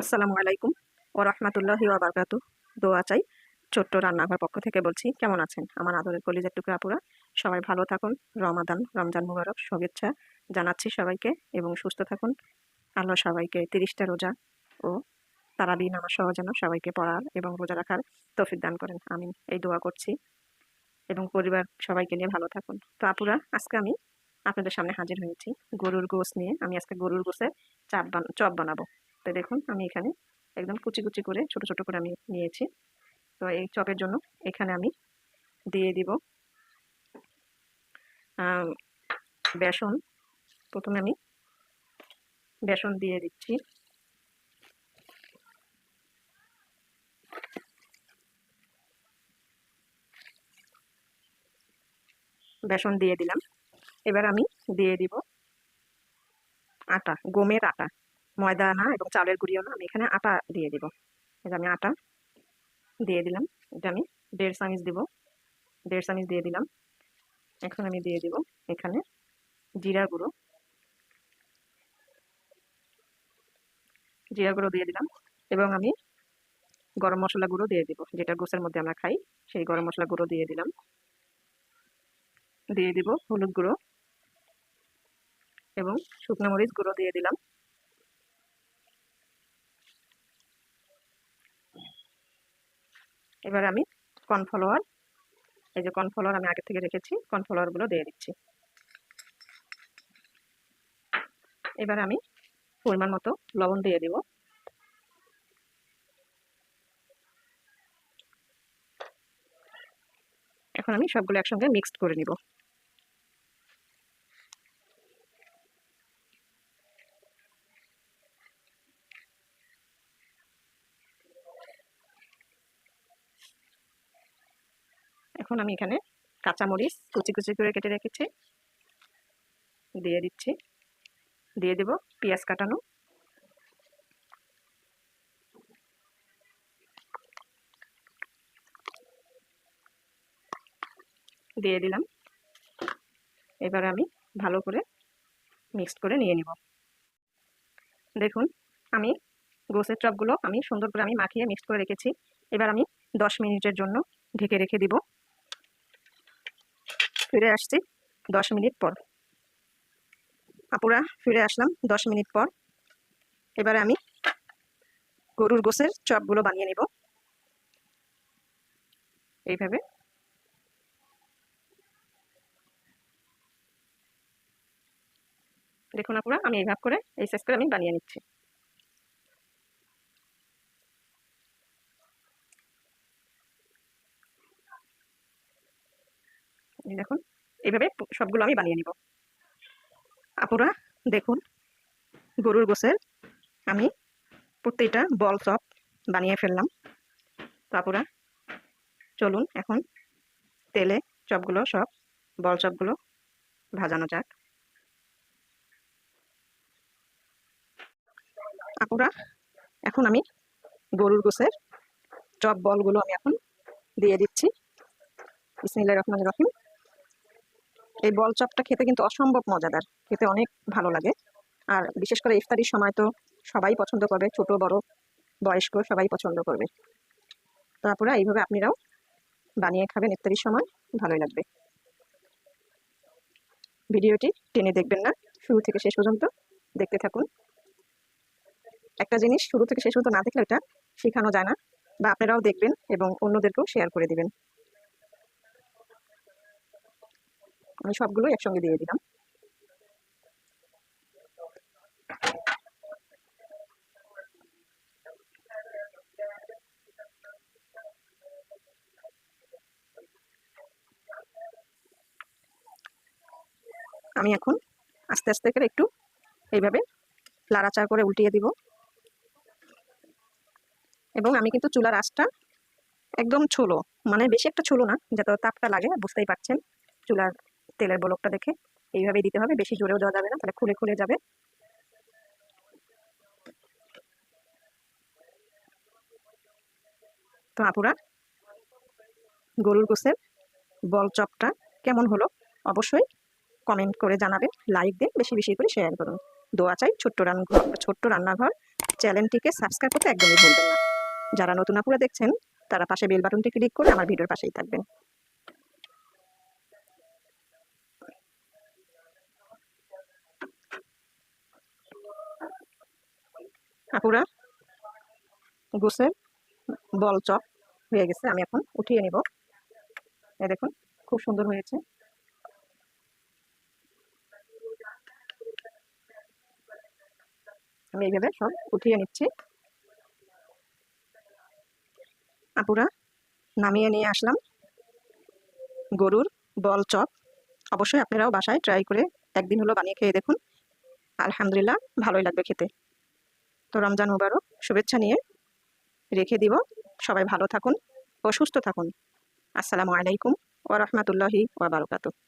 আসসালামু আলাইকুম ওয়া রাহমাতুল্লাহি ওয়া বারাকাতুহু। দোয়া চাই ছোট্ট রান্নাঘর পক্ষ থেকে বলছি। কেমন আছেন আমার আদরের কলিজার টুকরা আপুরা? সবাই ভালো থাকুন। রমজান মুবারক শুভেচ্ছা জানাচ্ছি সবাইকে এবং সুস্থ থাকুন। আল্লাহ সবাইকে ৩০টা রোজা ও তারাবি নামাজ সহ যেন সবাইকে পড়ার এবং রোজা রাখার তৌফিক দান করেন। আমি এই দোয়া করছি এবং পরিবার সবাইকে নিয়ে ভালো থাকুন। তো আপুরা, আজকে আমি আপনাদের সামনে হাজির হয়েছি গরুর গোশত নিয়ে। আমি আজকে গরুর গোশতের চপ বানাবো। তো দেখুন, আমি এখানে একদম কুচি কুচি করে ছোট ছোট করে আমি নিয়েছি। তো এই চপের জন্য এখানে আমি দিয়ে দিব আহ, বেসন। প্রথমে আমি বেসন দিয়ে দিচ্ছি। বেসন দিয়ে দিলাম। এবার আমি দিয়ে দিব আটা, গমের আটা, ময়দা না এবং চালের গুঁড়িও না, আমি এখানে আটা দিয়ে দিব। এই যে আমি আটা দিয়ে দিলাম। এটা আমি 1.5 চামচ দিব, 1.5 চামচ দিয়ে দিলাম। এখন আমি দিয়ে দিব এখানে জিরা গুঁড়ো, জিরা গুঁড়ো দিয়ে দিলাম। এবং আমি গরম মশলা গুঁড়ো দিয়ে দিব, যেটা গোছের মধ্যে আমরা খাই সেই গরম মশলা গুঁড়ো দিয়ে দিলাম। দিয়ে দিব হলুদ গুঁড়ো এবং শুকনো মরিচ গুঁড়ো দিয়ে দিলাম। এবার আমি কর্নফ্লাওয়ার, এই যে কর্নফ্লাওয়ার আমি আগে থেকে রেখেছি, কর্নফ্লাওয়ার গুলো দিয়ে দিচ্ছি। এবার আমি পরিমাণ মতো লবণ দিয়ে দিব। এখন আমি সবগুলো একসঙ্গে মিক্সড করে নিব। এখন আমি এখানে কাঁচামরিচ কুচি কুচি করে কেটে রেখেছি দিয়ে দিচ্ছি। দিয়ে দেব পেঁয়াজ কাটানো, দিয়ে দিলাম। এবার আমি ভালো করে মিক্সড করে নিয়ে নিব। দেখুন, আমি গোছের চপগুলো আমি সুন্দর করে আমি মাখিয়ে মিক্সড করে রেখেছি। এবার আমি 10 মিনিটের জন্য ঢেকে রেখে দিব। ফিরে আসছি 10 মিনিট পর। আপুরা, ফিরে আসলাম 10 মিনিট পর। এবারে আমি গরুর গোশের চপগুলো বানিয়ে নিব এইভাবে। দেখুন আপুরা, আমি এইভাবে করে এই সাইজ করে আমি বানিয়ে নিচ্ছি। দেখুন, এইভাবে সবগুলো আমি বানিয়ে নিব। আপুরা দেখুন, গরুর গোশের আমি প্রত্যেকটা বল চপ বানিয়ে ফেললাম। তো আপুরা চলুন এখন তেলে চপগুলো, সব বল চপগুলো ভাজানো যাক। আপুরা এখন আমি গরুর গোশের চপ বলগুলো আমি এখন দিয়ে দিচ্ছি। বিসমিল্লাহির রহমানির রহিম। এই বল চপটা খেতে কিন্তু অসম্ভব মজাদার, খেতে অনেক ভালো লাগে। আর বিশেষ করে ইফতারির সময় তো সবাই পছন্দ করবে, ছোট বড় বয়স্ক সবাই পছন্দ করবে। তো আপুরা এইভাবে আপনারাও বানিয়ে খাবেন ইফতারির সময়, ভালোই লাগবে। ভিডিওটি টেনে দেখবেন না, শুরু থেকে শেষ পর্যন্ত দেখতে থাকুন। একটা জিনিস শুরু থেকে শেষ পর্যন্ত না দেখলে এটা শেখানো যায় না। বা আপনারাও দেখবেন এবং অন্যদেরকেও শেয়ার করে দিবেন। আমি সবগুলো একসঙ্গে দিয়ে দিলাম। আমি এখন আস্তে আস্তে করে একটু এইভাবে লাড়াচাড়া করে উল্টিয়ে দিব। এবং আমি কিন্তু চুলার আঁচটা একদম ছোলো, মানে বেশি একটা ছোলো না, যাতে তাপটা লাগে, বুঝতেই পারছেন চুলার তেলের বলকটা দেখে। এইভাবেই দিতে হবে, বেশি জোরেও দেওয়া যাবে না, তাহলে খুলে খুলে যাবে। তো আপুরা, গরুর গোশের বল চপটা কেমন হলো অবশ্যই কমেন্ট করে জানাবেন, লাইক দিন, বেশি বেশি করে শেয়ার করুন। দোয়া চাই ছোট্ট রান্নাঘর চ্যানেলটিকে সাবস্ক্রাইব করতে একদমই ভুলবেন না। যারা নতুন আপুরা দেখছেন তারা পাশে বেল বাটনটি ক্লিক করে আমার ভিডিওর পাশেই থাকবেন। আপুরা, গোসের বল চপ হয়ে গেছে, আমি এখন উঠিয়ে নিব। এই দেখুন, খুব সুন্দর হয়েছে। আমি এইভাবে সব উঠিয়ে নিচ্ছি। আপুরা, নামিয়ে নিয়ে আসলাম গরুর বল চপ। অবশ্যই আপনারাও বাসায় ট্রাই করে একদিন হলো বানিয়ে খেয়ে দেখুন। আলহামদুলিল্লাহ, ভালোই লাগবে খেতে। তো রমজান মুবারক শুভেচ্ছা নিয়ে রেখে দিব। সবাই ভালো থাকুন ও সুস্থ থাকুন। আসসালামু আলাইকুম ওয়া রাহমাতুল্লাহি ওয়া বারাকাতুহু।